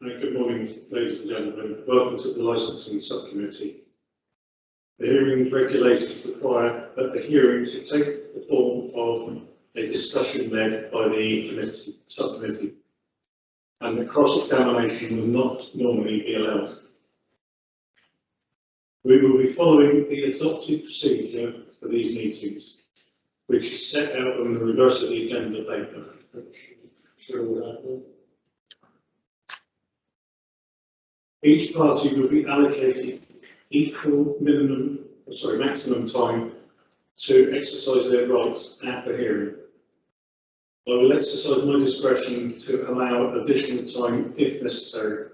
Good morning, ladies and gentlemen. Welcome to the Licensing Subcommittee. The hearings regulators require that the hearing to take the form of a discussion led by the subcommittee, and the cross-examination will not normally be allowed. We will be following the adopted procedure for these meetings, which is set out on the reverse of the agenda paper. Each party will be allocated equal maximum time to exercise their rights at the hearing. I will exercise my discretion to allow additional time if necessary,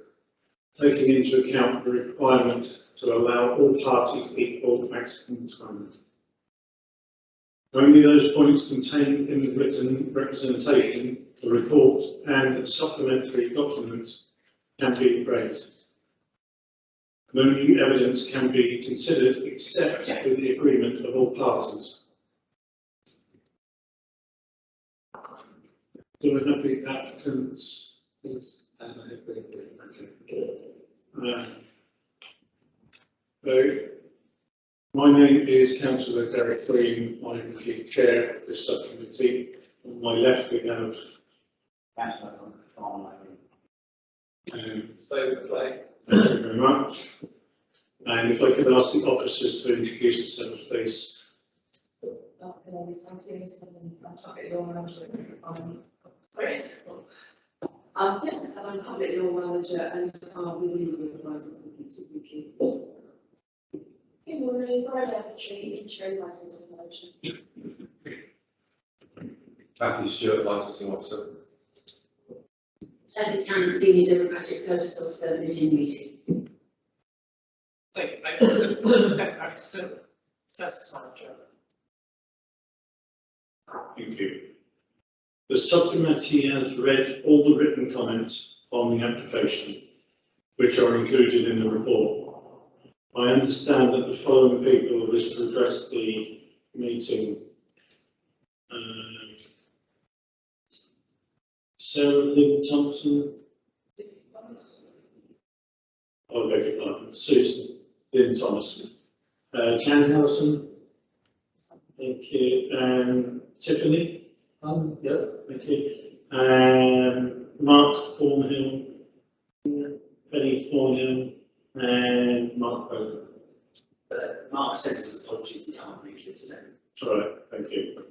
taking into account the requirement to allow all parties equal maximum time. Only those points contained in the written representation, the report and supplementary documents can be raised. No new evidence can be considered except with the agreement of all parties. Do I have the applicants? Please. My name is Councillor Derek Green. I'm the chair of this subcommittee. On my left we have Councillor David Clay. Thank you very much. And if I could ask the officers to introduce themselves, please. I'm public law manager and I'm the legal advisor to UK. Good morning, Brian Lavatory, interim licensing manager. Matthew Stewart, licensing officer. David Cameron, senior democratic services officer, meeting meeting. Thank you. Democratic services manager. Thank you. The subcommittee has read all the written comments on the application, which are included in the report. I understand that the following people wish to address the meeting. Sarah Lynn Thompson. Oh, beg your pardon. Susan Lynn Thomas. Jan Harrison. Thank you. And Tiffany. Yeah, thank you. And Mark Thornhill. Penny Thornhill. And Mark Bowler. Mark sends his apologies, he can't make it today. All right, thank you.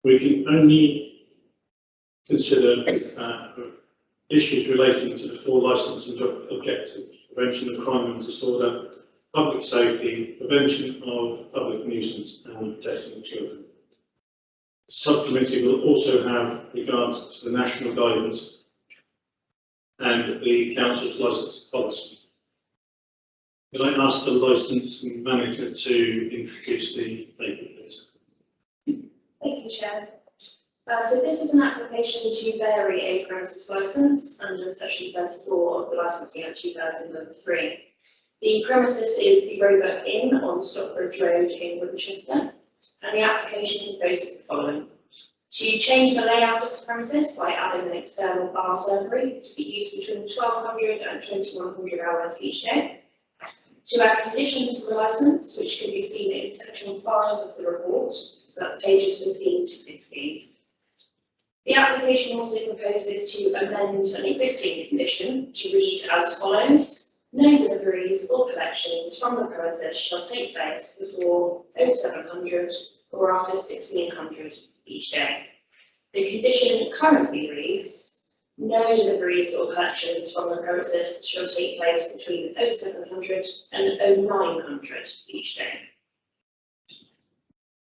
We can only consider issues relating to the four licensing objectives: prevention of crime and disorder, public safety, prevention of public nuisance, and protection of children. The subcommittee will also have regard to the national guidance and the council's licensing policy. Can I ask the licensing manager to introduce the paper, please? Thank you, Chair. So this is an application to vary a premises licence under Section 34 of the Licensing Act 2003. The premises is the Roebuck Inn on Stockbridge Road in Winchester, and the application proposes the following: to change the layout of the premises by adding an external bar servery to be used between 1200 and 2100 hours each day, to add conditions to the licence, which can be seen in section 5 of the report, so that's pages 15 to 16. The application also proposes to amend an existing condition to read as follows: no deliveries or collections from the premises shall take place before 0700 or after 1600 each day. The condition currently reads: no deliveries or collections from the premises shall take place between 0700 and 0900 each day.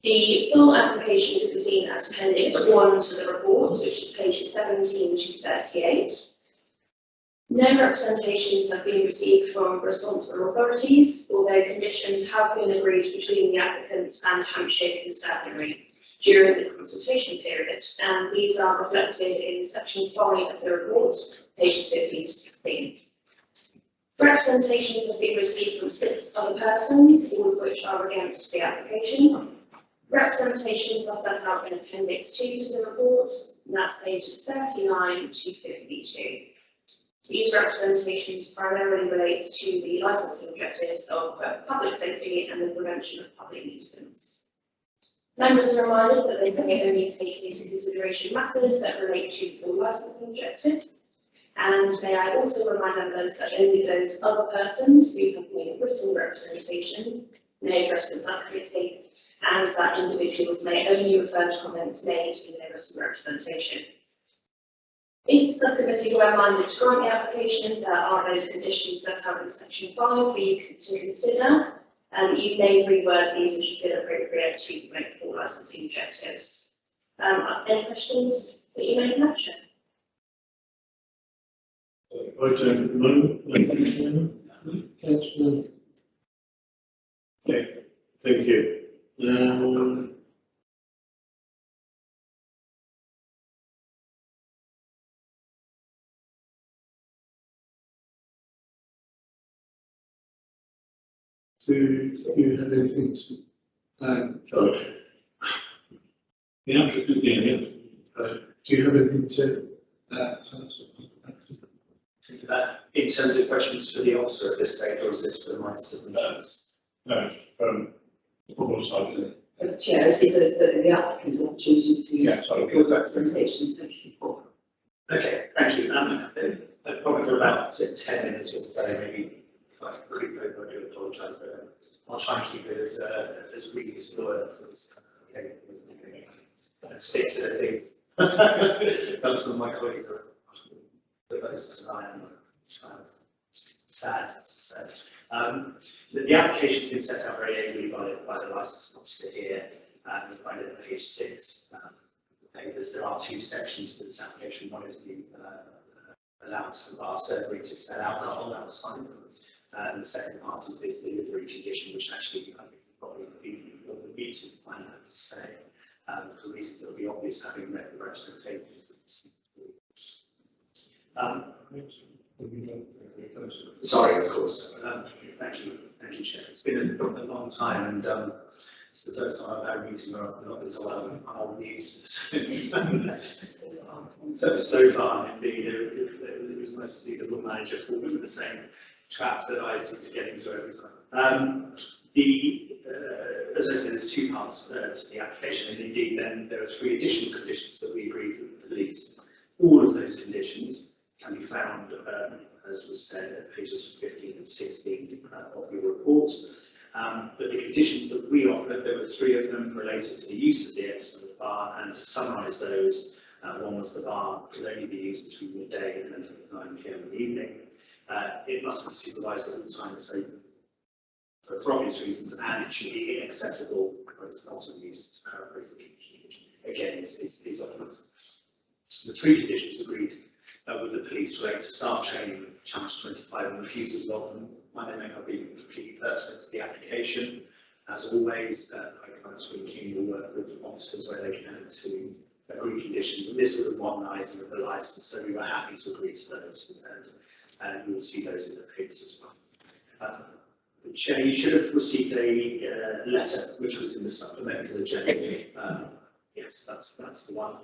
The full application can be seen as appending 1 to the report, which is pages 17 to 38. No representations have been received from responsible authorities, although conditions have been agreed between the applicants and Hampshire Constabulary. during the consultation period, and these are reflected in section 5 of the report, pages 15 to 16. Representations have been received from 6 other persons, all of which are against the application. Representations are set out in Appendix 2 to the report, and that's pages 39 to 52. These representations primarily relate to the licensing objectives of public safety and the prevention of public nuisance. Members are reminded that they may only take into consideration matters that relate to full licensing objectives. And may I also remind members that only those other persons who have made written representation may address the subcommittee, and that individuals may only refer to comments made in their written representation. If the subcommittee were minded to grant the application, there are those conditions set out in section 5 for you to consider. You may reword these as you feel appropriate to promote full licensing objectives. Any questions that you may have, Chair? I don't know. Councillor. Okay, thank you. Do you have anything to add? Sorry. The applicant, do you have anything to add? In terms of questions for the officer at this stage, or is this for my submissions? No, what side? Chair, it is the applicant's opportunity to Yes, I'll give give that. representations. Thank you. Okay, thank you. I've probably got about 10 minutes or so, maybe if I can creep over, I do apologise, but I'll try and keep it as brief as loyal as okay. Stick to the things. Some of my colleagues are the most, and I am sad to say. The application's been set out very ably by the licensing officer here, and you find it on page 6. There are 2 sections to this application. One is the allowance for bar surgery to sell alcohol outside, and the second part is this delivery condition, which actually probably be to find out to say, for reasons that will be obvious having read the representations. Sorry, of course. Thank you, Chair. It's been a long time, and it's the first time I've had a meeting where I've not been told I'm on news. So far, indeed, it was nice to see the book manager fall into the same trap that I seem to get into every time. As I said, there's 2 parts to the application, and indeed, then there are 3 additional conditions that we agreed with the police. All of those conditions can be found, as was said, at pages 15 and 16 of your report. But the conditions that we offered, there were 3 of them related to the use of the external bar, and to summarise those, one was the bar could only be used between midday and 9 PM in the evening. It must be supervised at all times, so for obvious reasons, and it should be inaccessible when it's not in use, to paraphrase the condition, which again is offered. The 3 conditions agreed with the police relate to staff training, challenge 25, and refusals of them. I may not be completely pertinent to the application. As always, Councillor King will work with officers where they can to agree conditions, and this was a modernising of the licence, so we were happy to agree to those, and you will see those in the papers as well. Chair, you should have received a letter which was in the supplemental agenda. Yes, that's the one.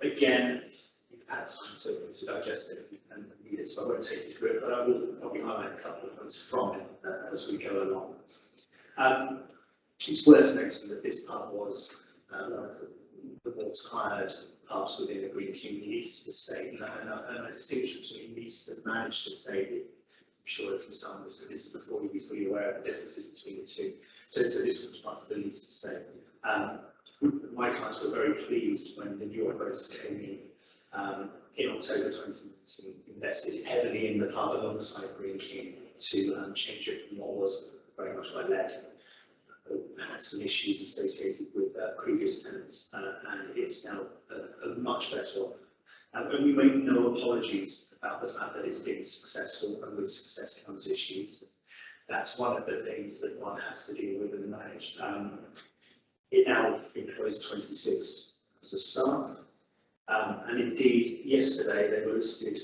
Again, you've had time to digest it and read it, so I won't take you through it, but I will probably highlight a couple of points from it as we go along. It's worth noting that this pub was one of the most hired pubs within the Green King lease estate, and I distinguish between lease and managed estate. I'm sure if you someone listened to this before, you'd be fully aware of the differences between the 2. So this was part of the lease estate. My clients were very pleased when the new operators came in October 2019, invested heavily in the pub alongside Green King to change it from what was very much like lead. Had some issues associated with previous tenants, and it's now a much better one. And we make no apologies about the fact that it's been successful, and with success comes issues. That's one of the things that one has to deal with and manage. It now employs 26 members of staff. And indeed, yesterday they were listed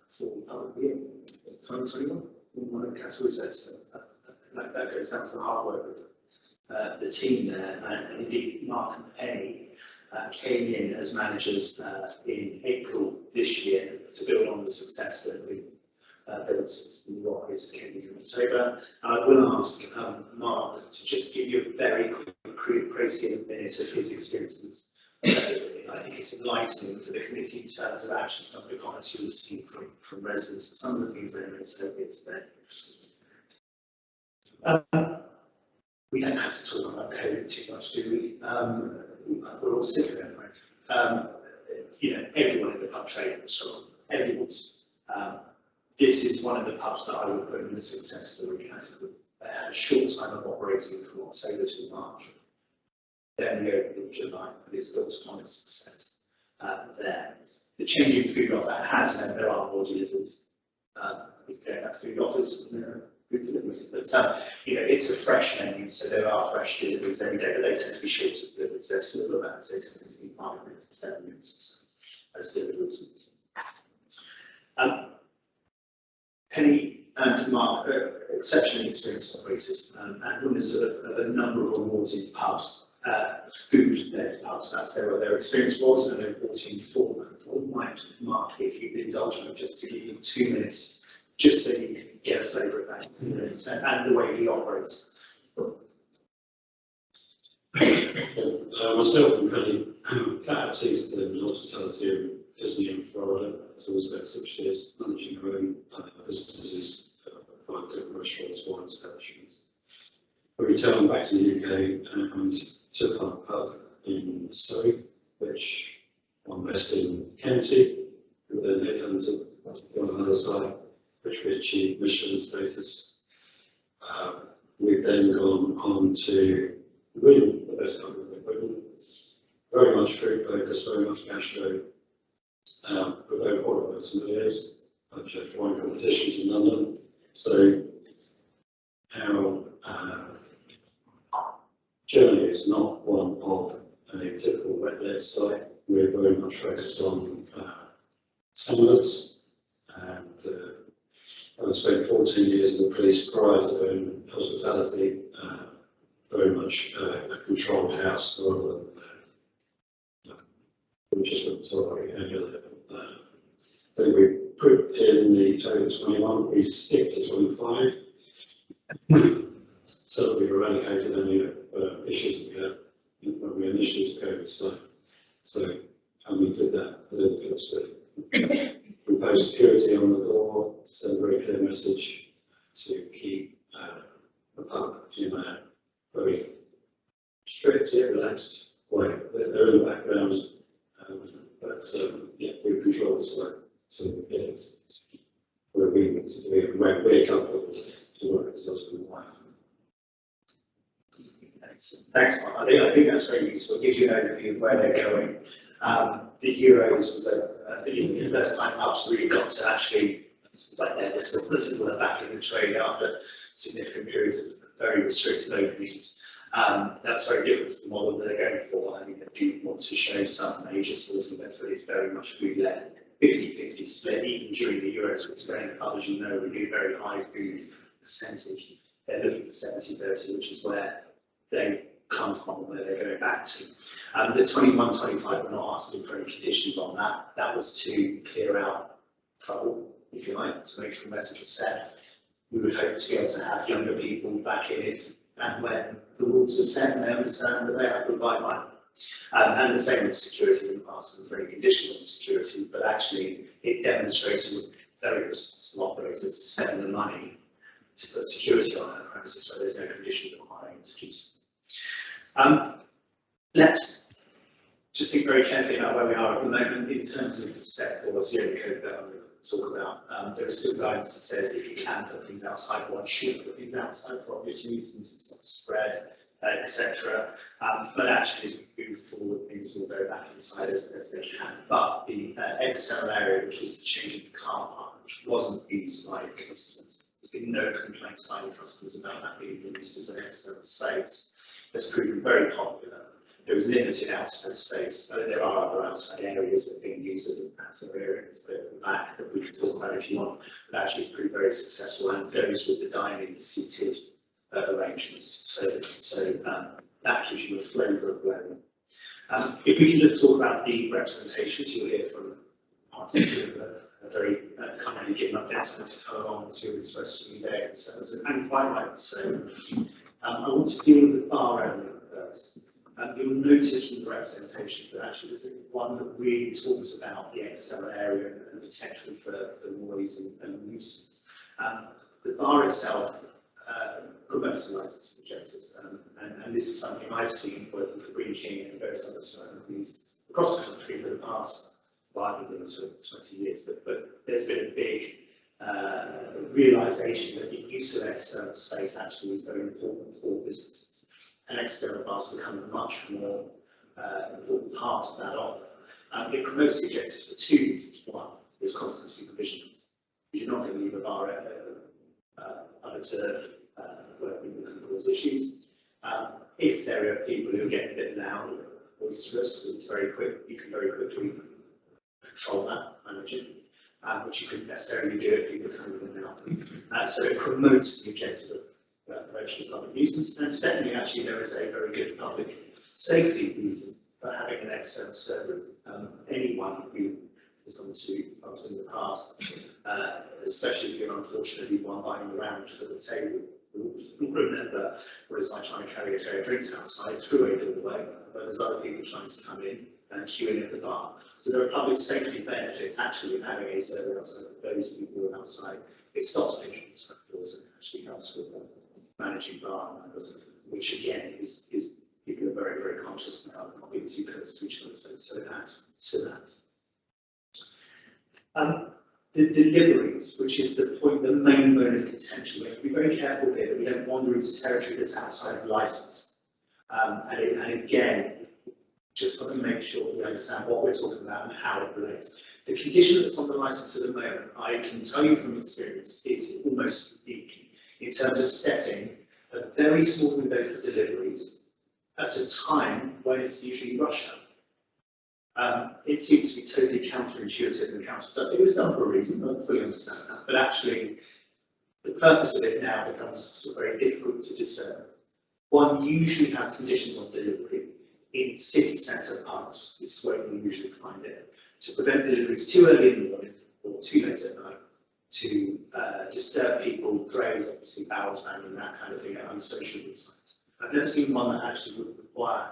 for public year 2021 in one of the categories. So that goes down to the hard work of the team there. And indeed, Mark and Penny came in as managers in April this year to build on the success that we built since the new operators came in October. And I will ask Mark to just give you a very quick précis minute of his experiences. I think it's enlightening for the committee in terms of actually some of the comments you'll see from residents and some of the things they may say here today. We don't have to talk about COVID too much, do we? We're all sick of it, right? Everyone in the pub trade was strong. Everyone's. This is one of the pubs that I would put in the success story category. They had a short time of operating from October to March. Then we opened in July, but it's built upon its success there. The changing food offer has meant there are more deliveries. We don't have food offers, food deliveries. But it's a fresh menu, so there are fresh deliveries every day, but they tend to be short of deliveries. They're still about, say, tend to be 5 minutes to 7 minutes or so as deliveries. Penny and Mark are exceptionally experienced operators and winners of a number of awards in pubs. Food-led pubs, that's their experience was, and they've brought in 4. Mark, if you could indulge me, just to give you 2 minutes, just so you can get a flavour of that and the way he operates. Myself and Penny cut our teeth in hospitality in Disney in Florida. So we spent 6 years managing our own businesses, 5 different restaurants, wine establishments. We returned back to the UK and took on a pub in Surrey, which one best in county, and then headhunted on another side, which we achieved Michelin status. We've then gone on to win the best pub in equipment, very much food focused, very much gastro, with over qualified sommeliers, judged wine competitions in London. So our journey is not one of a typical wet-led site. We're very much focused on standards, and I spent 14 years in the police prior to doing hospitality, very much a controlled house rather than Winchester tolerate any other. Then we put in the over 21, we stick to 25. So we've eradicated any issues that we had when we initially took over. And we did that within the first week. We post security on the door, send a very clear message to keep the pub in a very strict yet relaxed way. They're in the background, but we control the site, so we get it where we need to be, where we're comfortable to work as husband and wife. Thanks, Mark. I think that's very useful. It gives you an overview of where they're going. The Euros was the first time pubs really got to actually, like they're still back in the trade after significant periods of very restricted openings. That's very different to the model that they're going for. I mean, if you want to show some major stores in Bedford, it's very much food-led, 50-50 split, even during the Euros, which they're in the pub, as you know, we do very high food percentage. They're looking for 70-30, which is where they come from, where they're going back to. The 21-25, we're not asking for any conditions on that. That was to clear out trouble, if you like, to make sure the message was set. We would hope to be able to have younger people back in if and when the rules are set and they understand that they have to abide by them. And the same with security. We were asking for any conditions on security, but actually it demonstrates with very responsible operators to spend the money to put security on our premises, so there's no condition requiring to do so. Let's just think very carefully about where we are at the moment in terms of step 4, zero code that I'm going to talk about. There is still guidance that says if you can put things outside, one should put things outside for obvious reasons, it's not spread, etc. But actually, as we move forward, things will go back inside as they can. But the external area, which is the change of the car park, which wasn't used by customers, there's been no complaints by the customers about that being used as an external space. has proven very popular. There is limited outside space, but there are other outside areas that are being used as outside areas at the back that we can talk about if you want. But actually, it's proved very successful and goes with the dining seated arrangements. That gives you a flavour of where. If we can just talk about the representations, you'll hear from parties who are very kindly given up their time to come along to express to me their concerns, and quite rightly so. I want to deal with the bar element first. You'll notice from the representations that actually there's one that really talks about the external area and the potential for noise and nuisance. The bar itself promotes the licensing objectives, and this is something I've seen working for Green King and various other companies across the country for the past, well, I've been doing this for 20 years, but there's been a big realisation that the use of external space actually is very important for businesses. And external bars become a much more important part of that offer. It promotes the objectives for two reasons. One, there's constant supervision. You're not going to leave a bar unobserved where people can cause issues. If there are people who are getting a bit loud or boisterous, it's very quick. You can very quickly control that, manage it, which you couldn't necessarily do if people come in and out. So it promotes the objective of prevention of public nuisance, and secondly, actually, there is a very good public safety reason for having an external server. Anyone who has gone to pubs in the past, especially if you're unfortunately one buying around for the table, will remember what it's like trying to carry a tray of drinks outside through a doorway, where there's other people trying to come in and queuing at the bar. So there are public safety benefits actually of having a server outside for those people who are outside. It stops patrons from doors and actually helps with managing bar numbers, which again is people are very, very conscious now of not being too close to each other, so it adds to that. The deliveries, which is the main bone of contention, we have to be very careful here that we don't wander into territory that's outside of license. And again, just want to make sure we understand what we're talking about and how it relates. The condition that's on the license at the moment, I can tell you from experience, it's almost unique in terms of setting a very small window for deliveries at a time when it's usually rush hour. It seems to be totally counterintuitive and counterproductive. It was done for a reason, I fully understand that, but actually the purpose of it now becomes sort of very difficult to discern. One usually has conditions on delivery in city centre pubs, this is where you usually find it, to prevent deliveries too early in the morning or too late at night, to disturb people, drays, obviously barrels banging, that kind of thing at unsociable times. I've never seen one that actually would require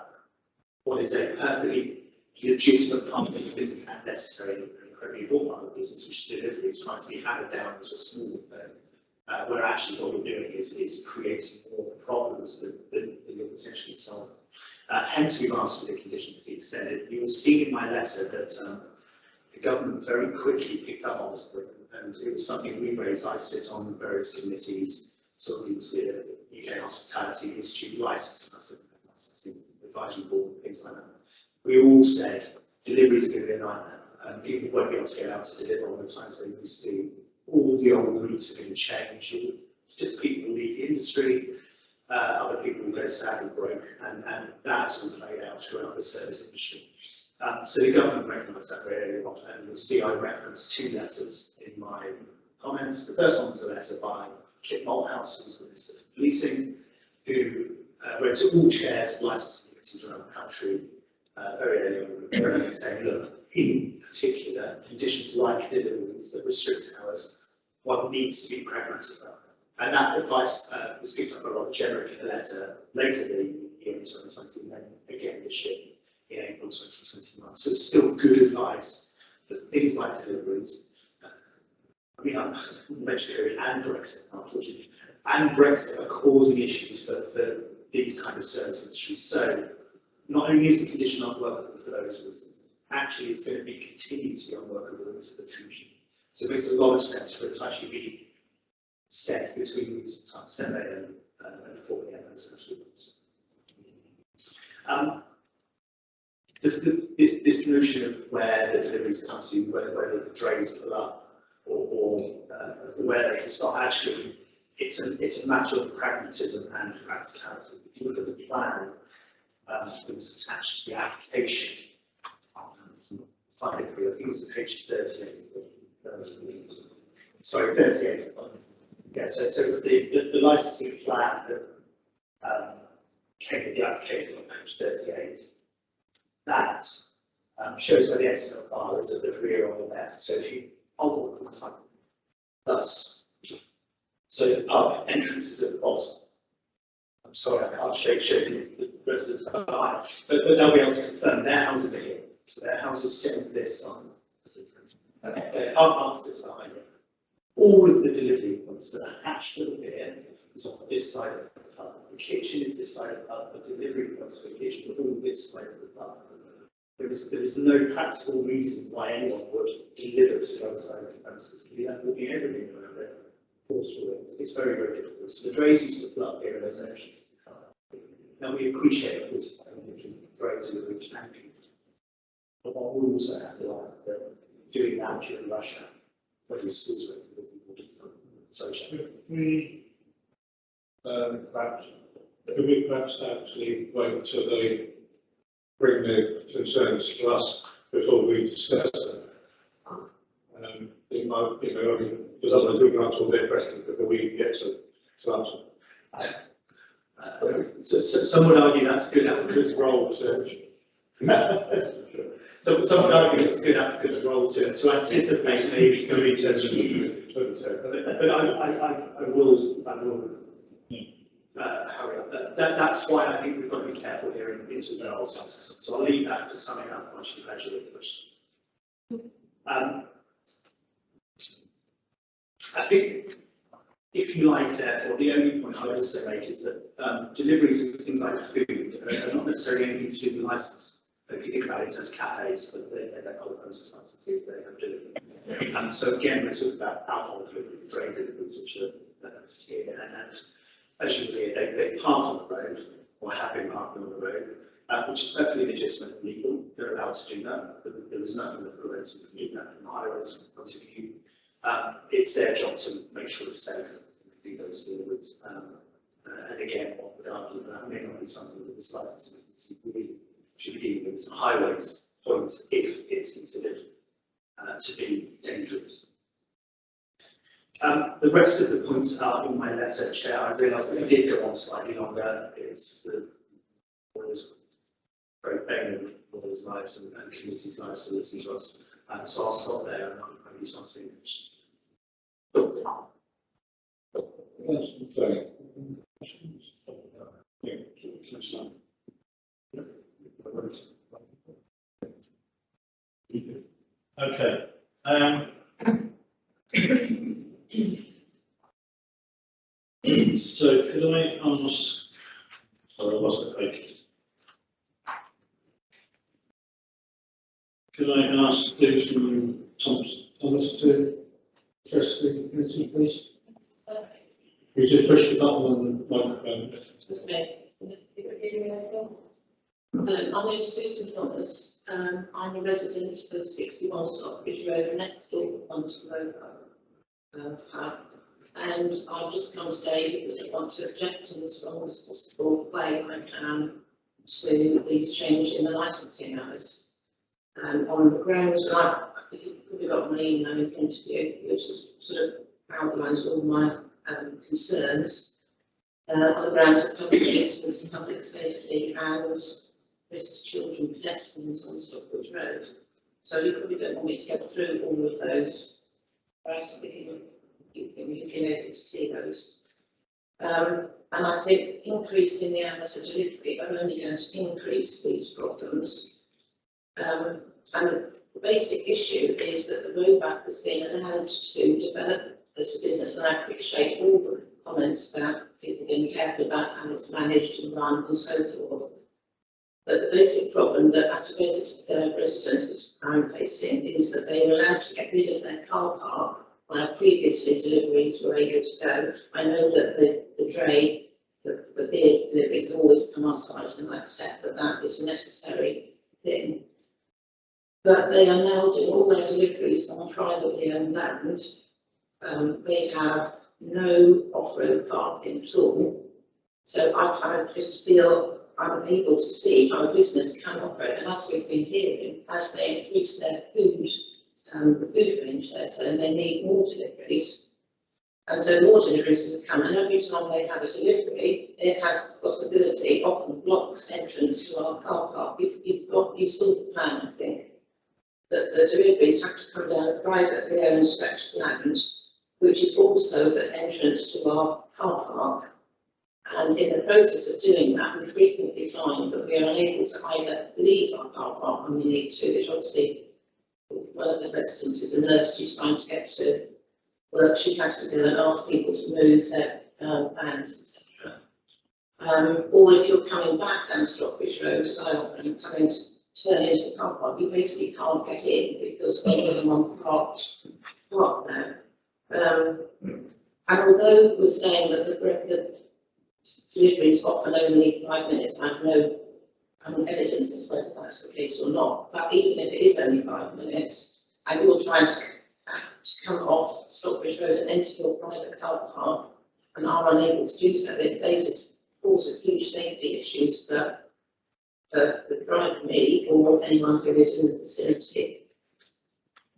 what is a perfectly legitimate part of the business and necessary and incredibly important part of the business, which is delivery, is trying to be handed down as a small thing, where actually what you're doing is creating more problems than you're potentially solving. Hence, we've asked for the condition to be extended. You will see in my letter that the government very quickly picked up on this, and it was something we raised. I sit on various committees, sort of the UK Hospitality Institute licensing advisory board, things like that. We all said deliveries are going to be a nightmare, and people won't be able to get out to deliver all the times they used to. All the old routes are going to change. Just people will leave the industry. Other people will go sadly broke, and that's all played out throughout the service industry. So the government recognised that very early on, and you'll see I referenced two letters in my comments. The first one was a letter by Kit Malthouse, who was the Minister for Policing, who wrote to all chairs of licensing committees around the country very early on, saying, look, in particular, conditions like deliveries that restrict hours, one needs to be pragmatic about that. And that advice was picked up a lot generic in a letter later in the year 2020, and then again this year in April 2021. So it's still good advice for things like deliveries. I mean, I mentioned COVID and Brexit, unfortunately, and Brexit are causing issues for these kind of service industries. So not only is the condition unworkable for those reasons, actually it's going to be continue to be unworkable into the future. So it makes a lot of sense for it to actually be set between 7 a.m. and 4 p.m. essentially. This notion of where the deliveries come to, whether the drays pull up or where they can stop, actually it's a matter of pragmatism and practicality. If you look at the plan that was attached to the application, find it for you, I think it's page 38. Sorry, 38. Yeah, so it's the licensing plan that came with the application on page 38. That shows where the external file is at the rear on the left. So if you hold on the front, thus, so the pub entrance is at the bottom. I'm sorry, I can't show you the residents behind, but they'll be able to confirm their houses are here. So their houses sit on this side. Their car parks this side. All of the delivery points that are attached to the pier is on this side of the pub. The kitchen is this side of the pub. The delivery points for the kitchen are all this side of the pub. There is no practical reason why anyone would deliver to the other side of the premises. That would be everything around it. It's very, very difficult. So the drays used to flood up here and there's no entrance. Now we appreciate that this drays are rich and but we also have to like doing that during rush hour. When the schools were so could we perhaps actually wait until they bring their concerns to us before we discuss them? It might, you know, because otherwise we can answer all their questions before we get to answer. So some would argue that's a good applicant's role to. So some would argue it's a good applicant's role to anticipate maybe some but I will hurry up. That's why I think we've got to be careful here in the role process. So I'll leave that to summing up once you've had your questions. I think, if you like, therefore, the only point I would also make is that deliveries of things like food are not necessarily anything to do with license. If you think about it in terms of cafes, but they have other premises licenses, they have delivery. So again, we're talking about alcohol deliveries, trade deliveries, which are here, and as you'll hear, they park on the road, or have been parking on the road, which is perfectly legitimate and legal. They're allowed to do that, but there is nothing that prevents them from doing that from the highways point of view. It's their job to make sure it's safe and do those deliveries. And again, what would argue that may not be something that this licensing agency should be dealing with. It's a highways point if it's considered to be dangerous. The rest of the points are in my letter, Chair. I realise that I did go on slightly longer. It's the lawyers very bane of lawyers' lives and communities' lives to listen to us. So I'll stop there and I'll use my signature. Okay. So could I ask, sorry, I lost the page. Could I ask Susan Thomas to address the committee, please? You just push the button on the microphone. Okay. My name is Susan Thomas. I'm a resident of 61 Stockbridge Road, next door onto the road. And I've just come today because I want to object in the strongest possible way I can to these changes in the licensing hours. On the grounds, you've probably got my email in front of you, which sort of outlines all my concerns on the grounds of public excellence and public safety and risk to children and pedestrians on Stockbridge Road. So you probably don't want me to get through all of those, right? You've been able to see those. And I think increasing the hours of delivery are only going to increase these problems. And the basic issue is that the roadback has been allowed to develop as a business, and I appreciate all the comments about people being careful about how it's managed and run and so forth. But the basic problem that as a resident I'm facing is that they were allowed to get rid of their car park where previously deliveries were able to go. I know that the dray, the beer deliveries always come outside, and I accept that that is a necessary thing. But they are now doing all their deliveries on privately owned land. They have no off-road parking at all. So I just feel I'm able to see how a business can operate, and as we've been hearing, as they increase their food, the food range there, so they need more deliveries. And so more deliveries will come, and every time they have a delivery, it has the possibility, often blocks entrance to our car park. You saw the plan, I think, that the deliveries have to come down a privately owned stretch of land, which is also the entrance to our car park. And in the process of doing that, we frequently find that we are unable to either leave our car park when we need to, which obviously one of the residents is a nurse who's trying to get to work. She has to go and ask people to move their vans, etc. Or if you're coming back down Stockbridge Road, as I often am, coming to turn into the car park, you basically can't get in because there's someone parked there. And although we're saying that the deliveries often only need 5 minutes, I have no evidence of whether that's the case or not, but even if it is only 5 minutes, and you're trying to come off Stockbridge Road and enter your private car park and are unable to do so, it causes huge safety issues for the driver, me, or anyone who is in the vicinity.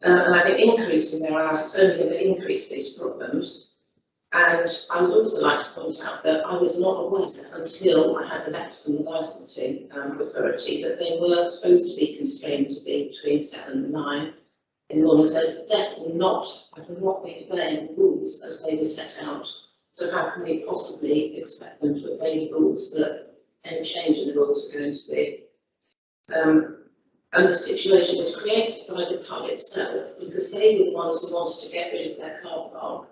And I think increasing their hours is only going to increase these problems. And I would also like to point out that I was not aware until I had the letter from the licensing authority that they were supposed to be constrained to be between 7 and 9 in the morning. So definitely not, I have not been obeying the rules as they were set out. So how can we possibly expect them to obey the rules that any change in the rules are going to be? And the situation was created by the pub itself because they were the ones who wanted to get rid of their car park.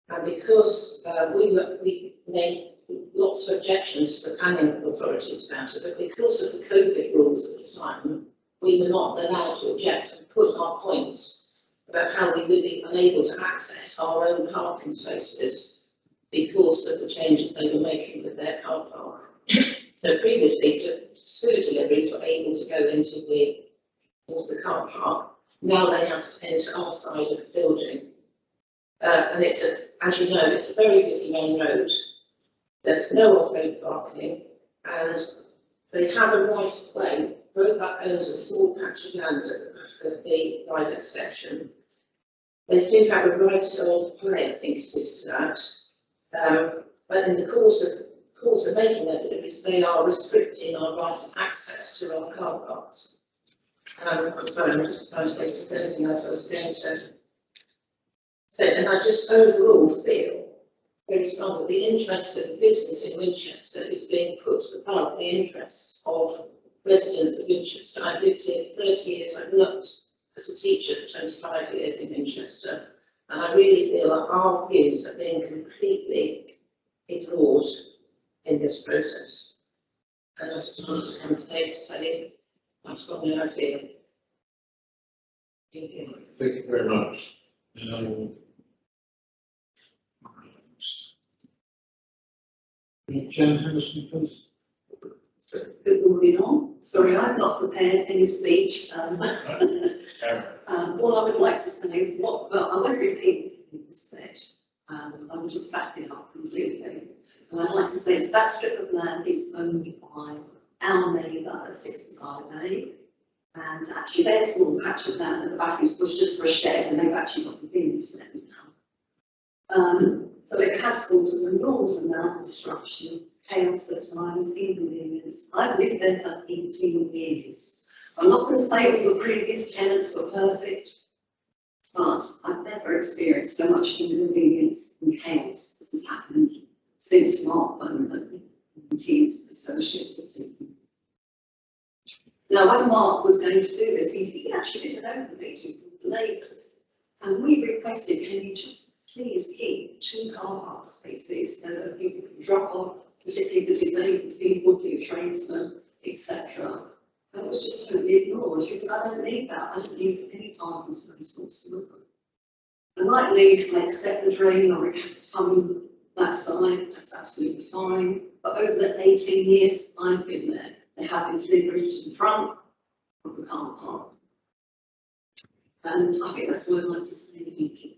And because we made lots of objections to the planning authorities about it, but because of the COVID rules at the time, we were not allowed to object and put our points about how we would be unable to access our own parking spaces because of the changes they were making with their car park. So previously, food deliveries were able to go into the car park. Now they have to enter our side of the building. And it's as you know, it's a very busy main road. There's no off-road parking, and they have a right of way. Roebuck owns a small patch of land at the back of the private section. They do have a right of way, I think it is, to that. But in the course of making their deliveries, they are restricting our right of access to our car parks. I'm just trying to think of anything else I was going to. So, and I just overall feel very strong that the interests of the business in Winchester is being put above the interests of residents of Winchester. I've lived here for 30 years, I've worked as a teacher for 25 years in Winchester, and I really feel that our views are being completely ignored in this process. And I just wanted to come today to tell you how strongly I feel. Thank you very much. Jen Henderson, please. Good morning all. Sorry, I've not prepared any speech. All I would like to say is I won't repeat what you said. I will just back it up completely. And I'd like to say that strip of land is owned by our neighbour at 65A. And actually their small patch of land at the back was just for a shed, and they've actually got the bins there now. So it has caused an enormous amount of disruption, chaos at times, inconvenience. I've lived there for 18 years. I'm not going to say all the previous tenants were perfect, but I've never experienced so much inconvenience and chaos as has happened since Mark and his associates. Now, when Mark was going to do this, he actually did an open meeting with the neighbours, and we requested, can you just please keep 2 car park spaces so that people can drop off, particularly the disabled people, the tradesmen, etc. That was just totally ignored. He said, I don't need that. I don't need any parking space whatsoever. I might leave, I accept the drain, or it has to come that side, that's absolutely fine. But over the 18 years I've been there, they have been deliveries to the front of the car park. And I think that's what I'd like to say. Thank you.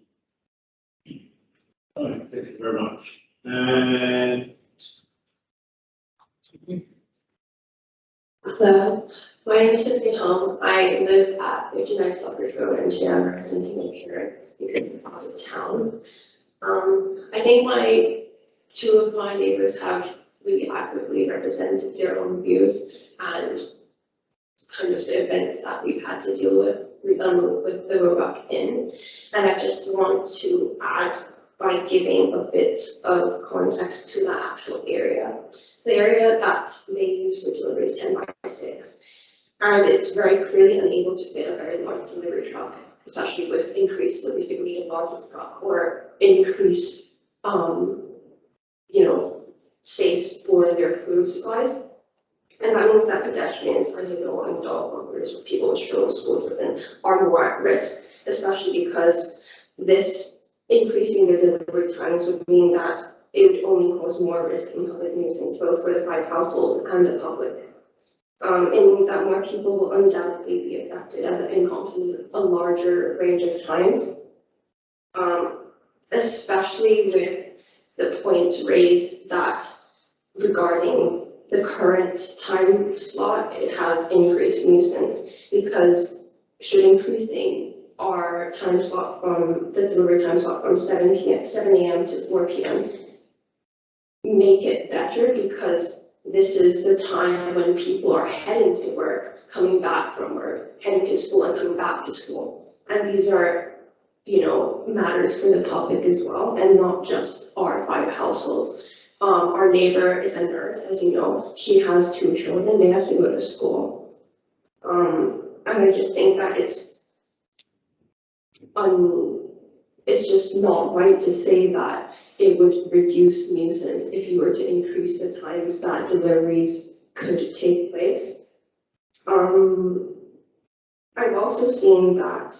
Right, thank you very much. And Hello, my name is Tiffany Holmes. I live at 59 Selfridge Road and I'm representing my parents because I'm out of town. I think two of my neighbors have really accurately represented their own views and kind of the events that we've had to deal with the Roebuck Inn. And I just want to add by giving a bit of context to the actual area. So the area that they use for delivery is 10/6, and it's very clearly unable to fit a very large delivery truck, especially with increased deliveries that need lots of stock or increased, space for their food supplies. And that means that pedestrians, as you know, and dog walkers, or people with school children, are more at risk, especially because this increasing their delivery times would mean that it would only cause more risk and public nuisance, both for the 5 households and the public. It means that more people will undoubtedly be affected as it encompasses a larger range of times, especially with the point raised that regarding the current time slot, it has increased nuisance because should increasing our time slot from the delivery time slot from 7 a.m. to 4 p.m. make it better, because this is the time when people are heading to work, coming back from work, heading to school and coming back to school. And these are, matters for the public as well, and not just our 5 households. Our neighbor is a nurse, as you know. She has 2 children. They have to go to school. And I just think that it's just not right to say that it would reduce nuisance if you were to increase the times that deliveries could take place. I've also seen that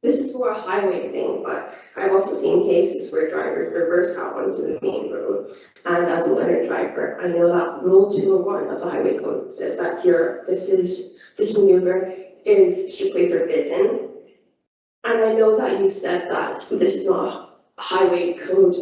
this is more a highway thing, but I've also seen cases where drivers reverse out onto the main road. And as a learner driver, I know that Rule 201 of the Highway Code says that this maneuver is strictly forbidden. And I know that you said that this is not a Highway Code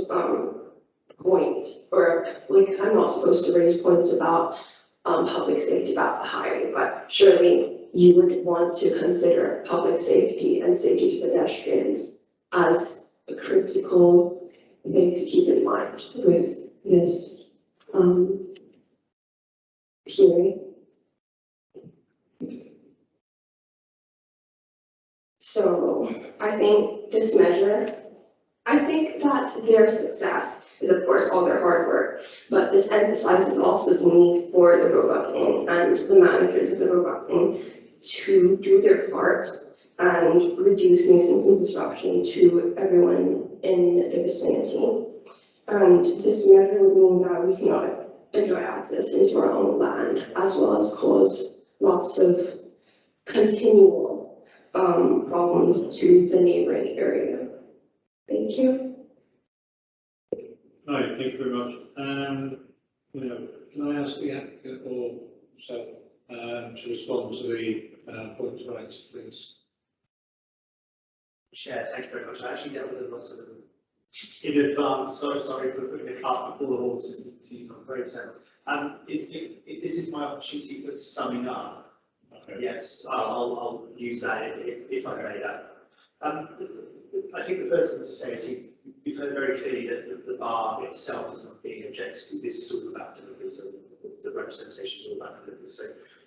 point, or like I'm not supposed to raise points about public safety about the highway, but surely you would want to consider public safety and safety to pedestrians as a critical thing to keep in mind with this hearing. So I think this measure, I think that their success is of course all their hard work, but this emphasizes also the need for the Roebuck Inn and the managers of the Roebuck Inn to do their part and reduce nuisance and disruption to everyone in the vicinity. And this measure would mean that we cannot enjoy access into our own land, as well as cause lots of continual problems to the neighboring area. Thank you. right, thank you very much. Can I ask the applicant or so to respond to the points raised, please? Chair, thank you very much. I actually dealt with a lot of them in advance, so sorry for putting the cart before the horse, to use my phrase there. This is my opportunity for summing up. Okay. Yes, I'll use that if I may. I think the first thing to say is you've heard very clearly that the bar itself is not being objected to. This is all about deliveries, and the representation is all about deliveries. So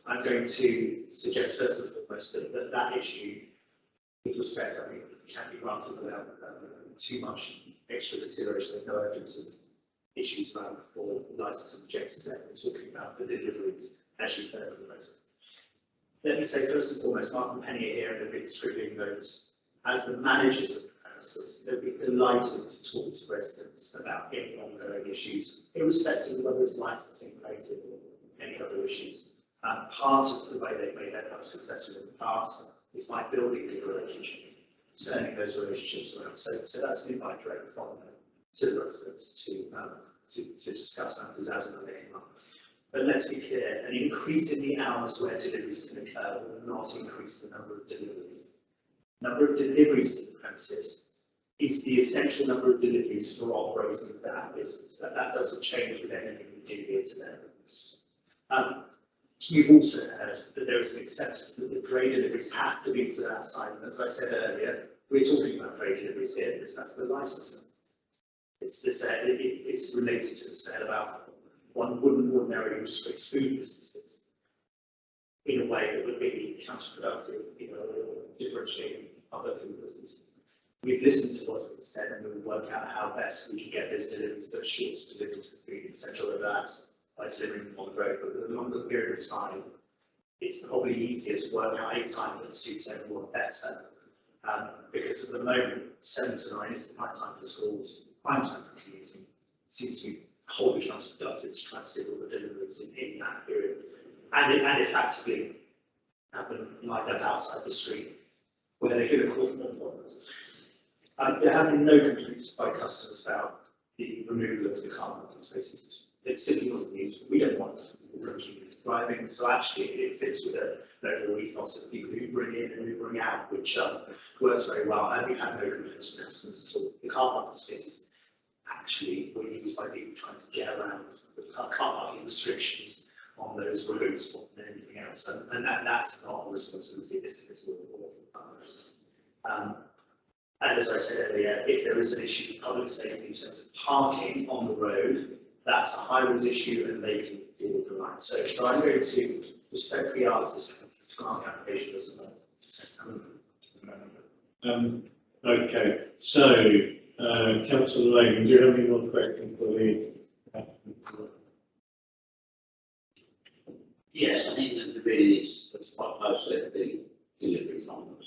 I'm going to suggest first and foremost that issue, with respect, I think can be granted without too much extra consideration. There's no evidence of issues around or licensing objectives there. We're talking about the deliveries actually fair for the residents. Let me say first and foremost, Mark and Penny are here and they'll be distributing those. As the managers of the premises, they'll be delighted to talk to residents about any ongoing issues, irrespective of whether it's licensing related or any other issues. Part of the way they've made their pub successful in the past is by building good relationships, turning those relationships around. So that's an invite direct from them to the residents to discuss matters as and when they come up. But let's be clear, an increase in the hours where deliveries can occur will not increase the number of deliveries. Number of deliveries to the premises is the essential number of deliveries for operating that business. That doesn't change with anything we do here today. You've also heard that there is an acceptance that the dray deliveries have to be to that site. And as I said earlier, we're talking about dray deliveries here because that's the licensing. It's the sale, it's related to the sale of alcohol. One wouldn't ordinarily restrict food businesses in a way that would be counterproductive, or differentiating other food businesses. We've listened to what's been said and we'll work out how best we can get those deliveries that are short deliveries to food, etc. Whether that's by delivering them on the road, but with a longer period of time, it's probably easier to work out a time that suits everyone better. Because at the moment, 7 to 9 is the prime time for schools, prime time for commuting. It seems to be wholly counterproductive to try to see all the deliveries in that period. And effectively happen like that outside the street, where they could have caused more problems. There have been no complaints by customers about the removal of the car parking spaces. It simply wasn't used. We don't want people drinking and driving, so actually it fits with an overall ethos of people who bring in and who bring out, which works very well. And we've had no complaints from customers at all. The car parking spaces actually were used by people trying to get around the car parking restrictions on those roads more than anything else. And that's not a responsibility of this individual or others. And as I said earlier, if there is an issue with public safety in terms of parking on the road, that's a highways issue and they can deal with the right. So I'm going to respectfully ask this to grant the application as Okay, so Councillor Lane, do you have any more questions for the applicant? Yes, I think that the really is quite close to the delivery times,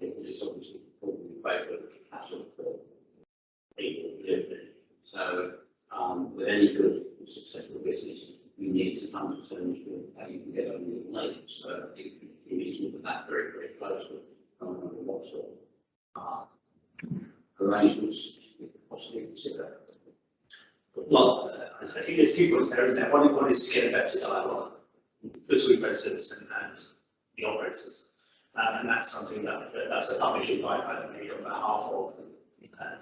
because it's obviously probably favourable hassle for people delivering. So, with any good successful business, you need to come to terms with how you can get on your late. So, you need to look at that very, very closely. What sort of arrangements you could possibly consider. Well, I think there's 2 points there, isn't there? One is to get a better dialogue between residents and the operators. And that's something that's a public invite I made on behalf of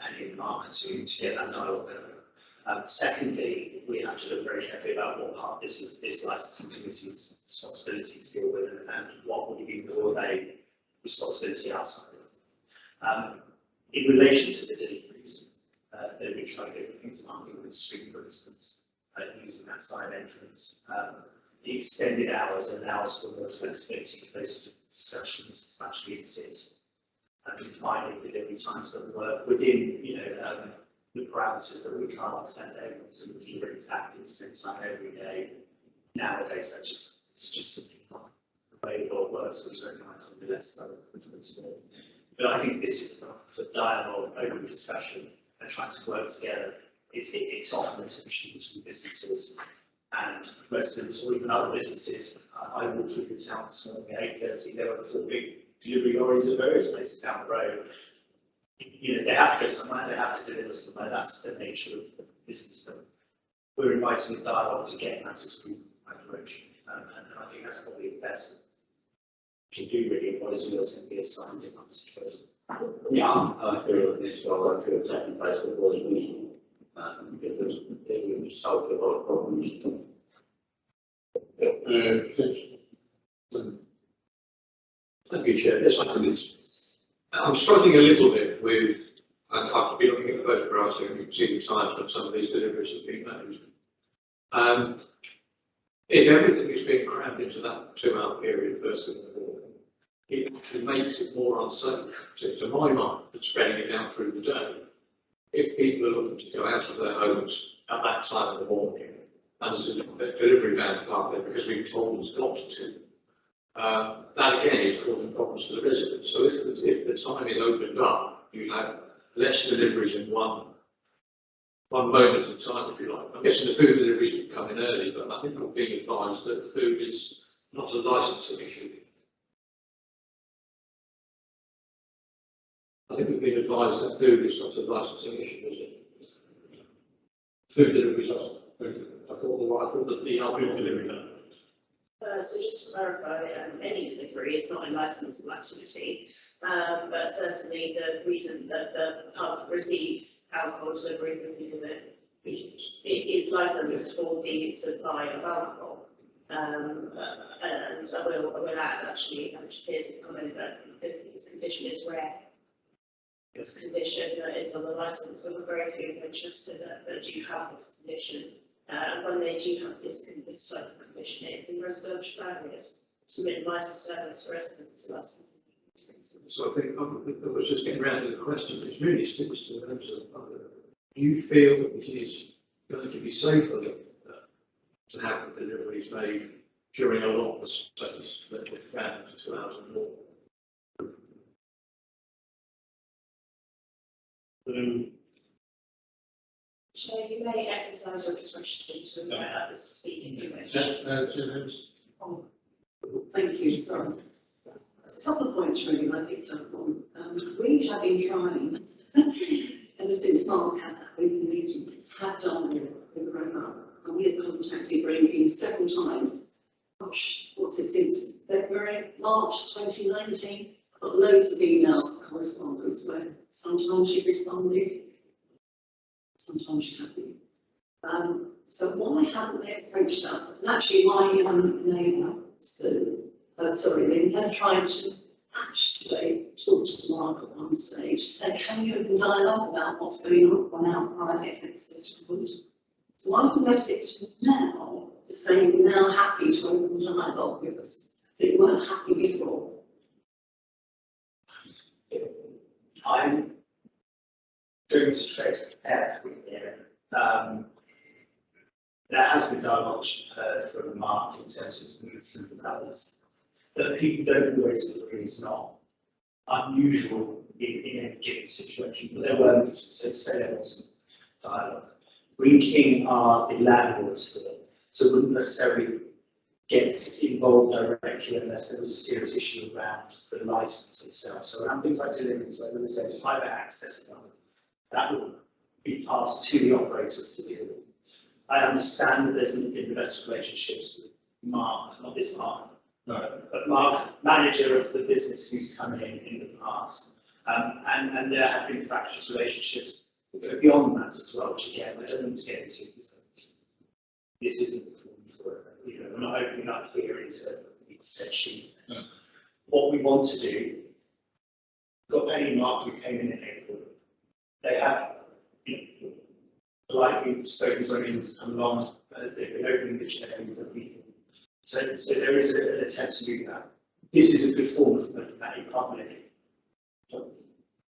Penny and Mark to get that dialogue going. Secondly, we have to look very carefully about what part this licensing committee's responsibility to deal with and what would be more of a responsibility outside of it. In relation to the deliveries, they've been trying to do things marking on the street, for instance, using that side entrance. The extended hours allows for more flexibility in those discussions to actually exist and defining delivery times that work within, the parameters that we can't send over to deliver exactly the same time every day. Nowadays, it's just simply not available at work, so it's very nice to be less available. But I think this is for dialogue, open discussion, and trying to work together. It's often a tension between businesses and residents or even other businesses. I walked through the town this morning at 8:30. There were 4 big delivery lorries at various places down the road. They have to go somewhere, they have to deliver somewhere. That's the nature of the business. But we're inviting the dialogue to get matters through that direction. And I think that's probably the best to do, really, what is always going to be assigned in that situation. Yeah, I feel that this dialogue should have taken place before this meeting, because it would solve a lot of problems. Thank you, Chair. Yes, I think I'm struggling a little bit with, and I've been looking at the photographs and you can see the signs from some of these deliveries have been made. If everything is being crammed into that 2-hour period first thing in the morning, it actually makes it more unsafe, to my mind, than spreading it out through the day. If people are looking to go out of their homes at that time of the morning, and there's a delivery van parked there because we've told them not to, that again is causing problems for the residents. So if the time is opened up, you have less deliveries in one moment in time, if you like. I'm guessing the food deliveries would come in early, but I think I'm being advised that food is not a licensing issue. I think we've been advised that food is not a licensing issue, is it? Food deliveries are. I thought that the food delivery. So just to clarify, any delivery is not a licensable activity. But certainly the reason that the pub receives alcohol deliveries is because it is licensed for the supply of alcohol. And I will add actually, which appears to come in that this condition is rare. It's a condition that is on the licence of a very few in Winchester that do have this condition. And when they do have this type of condition, it's in residential areas. Submit licence service residents license. So I think I was just getting around to the question, which really sticks to those do you feel it is going to be safer to have the deliveries made during a longer space than with around 2 hours or more? So you may exercise your discretion to invite others to speak in English. Thank you, sorry. There's a couple of points really I picked up on. We have been trying, ever since Mark had that open meeting, have done with Roma, and we have contacted Green several times. Gosh, what's it since February, March 2019? I've got loads of emails and correspondence where sometimes she responded, sometimes she hadn't. So why haven't they approached us? And actually my neighbour, Lynn, had tried to actually talk to Mark at one stage, say, can you open dialogue about what's going on our private access road? So I've left it to now to say you're now happy to open dialogue with us, but you weren't happy before. I'm going to try to prepare for you here. There has been dialogue, which you've heard from Mark in terms of meetings and others, that people don't always agree is not unusual in any given situation, but there were meetings, so say there wasn't dialogue. Green King are the landlords for them, so wouldn't necessarily get involved directly unless there was a serious issue around the licence itself. So around things like deliveries, like when they say private access, that would be passed to the operators to deal with. I understand that there's been the best relationships with Mark, not this Mark, but Mark, manager of the business who's come in the past, and there have been fractious relationships that go beyond that as well, which again, I don't want to get into because this isn't the form for it. We're not opening up here into said she's. What we want to do, got Penny and Mark who came in April, they have, likely Stoken's Onions come along, they've been opening the chair for people. So there is an attempt to do that. This is a good form of that you can't make.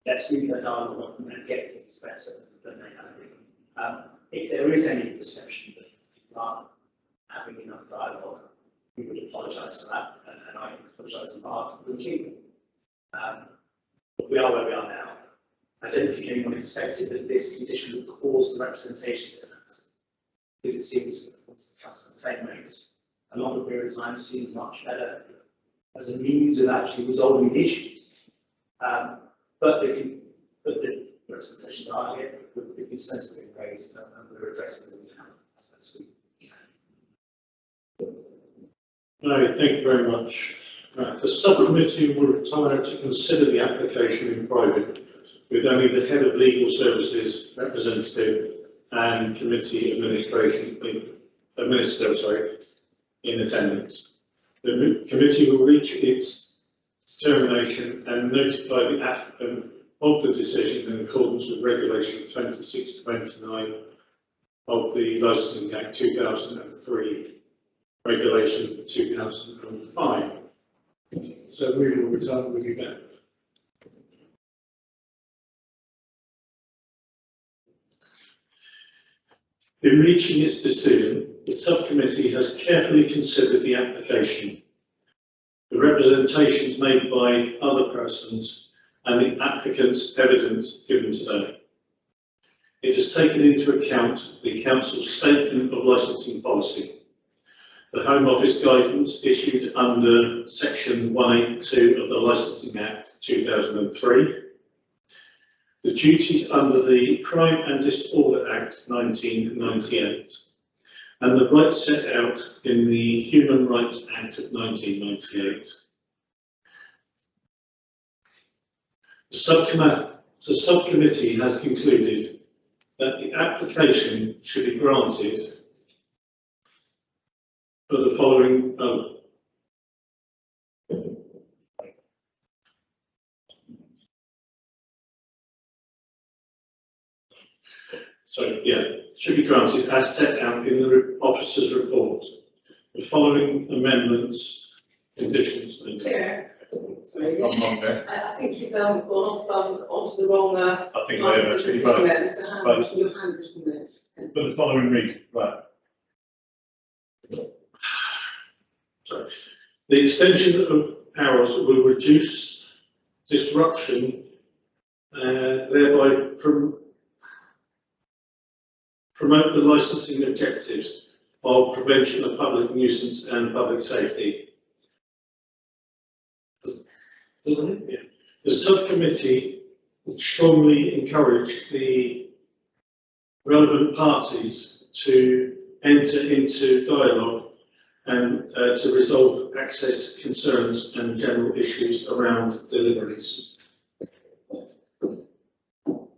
Let's move that dialogue and get things better than they have been. If there is any perception that people aren't having enough dialogue, we would apologise for that, and I apologise on behalf of the King. But we are where we are now. I don't think anyone expected that this condition would cause the representations to that, because it seems that the council complaint rates a longer period of time seems much better as a means of actually resolving issues. But the representations are here, the concerns have been raised, and we're addressing them now. No, thank you very much. The subcommittee will retire to consider the application in private, with only the head of legal services representative and committee administrator in attendance. The committee will reach its determination and notify the applicant of the decision in accordance with Regulation 2629 of the Licensing Act 2003, Regulation 2005. So we will return with you back. In reaching its decision, the subcommittee has carefully considered the application, the representations made by other persons, and the applicant's evidence given today. It has taken into account the Council's statement of licensing policy, the Home Office guidance issued under Section 182 of the Licensing Act 2003, the duties under the Crime and Disorder Act 1998, and the rights set out in the Human Rights Act of 1998. The subcommittee has concluded that the application should be granted for the following. Should be granted as set out in the officer's report. The following amendments, conditions. Chair, sorry, I'm on there. I think you've gone off onto the wrong. I think I have actually both. Both. Your handwritten notes. For the following reason, right. Sorry. The extension of hours will reduce disruption, thereby promote the licensing objectives of prevention of public nuisance and public safety. The subcommittee would strongly encourage the relevant parties to enter into dialogue and to resolve access concerns and general issues around deliveries.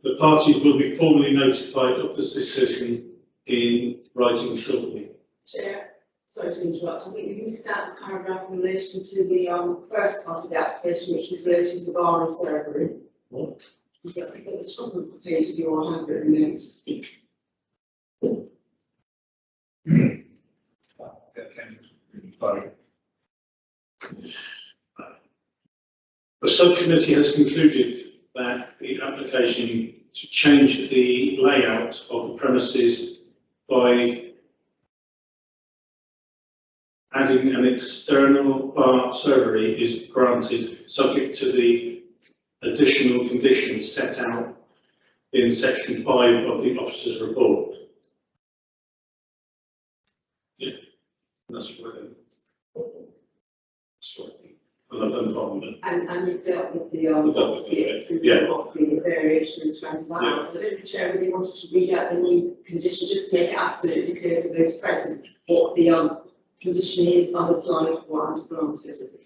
The parties will be formally notified of this decision in writing shortly. Chair, sorry to interrupt. I think you missed out the paragraph in relation to the first part of the application, which was relating to the bar and server. What? So I think at the top of the page of your handwritten notes. The subcommittee has concluded that the application to change the layout of the premises by adding an external bar servery is granted, subject to the additional conditions set out in section 5 of the officer's report. Yeah, that's right. And you've dealt with the variation in terms of hours. So I don't Chair really wanted to read out the new condition, just to make it absolutely clear to those present what the condition is as applied for and granted.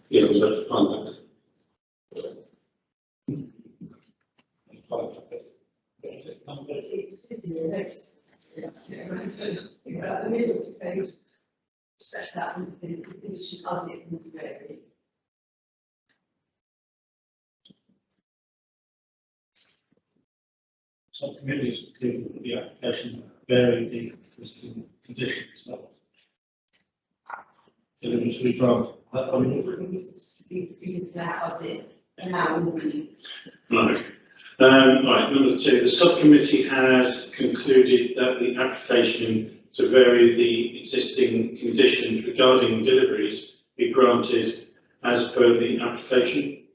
Yeah, we'll have to find that. This is in your notes. The middle of the page sets out the condition as it would vary. Subcommittees include the application vary the existing conditions. Deliveries to be granted. I mean, it wouldn't be that as it now would be. Right. Right, number 2, the subcommittee has concluded that the application to vary the existing conditions regarding deliveries be granted as per the application.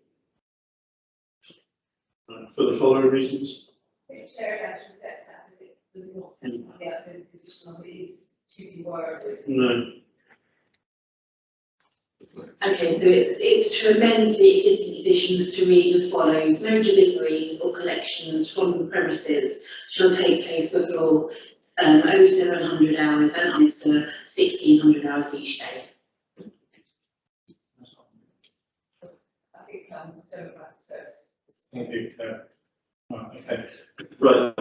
For the following reasons. Chair, it actually sets out, because it does not set out the actual condition of it to be worded. No. Okay, so it's to amend the existing conditions to read as follows: no deliveries or collections from the premises shall take place before 0700 hours and after 1600 hours each day. I think, demographic services. Thank you. Right, okay. Right.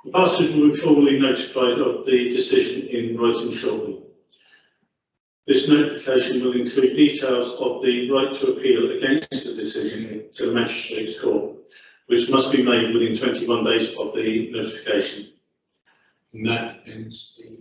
The parties will be formally notified of the decision in writing shortly. This notification will include details of the right to appeal against the decision to the Magistrates' Court, which must be made within 21 days of the notification. And that ends the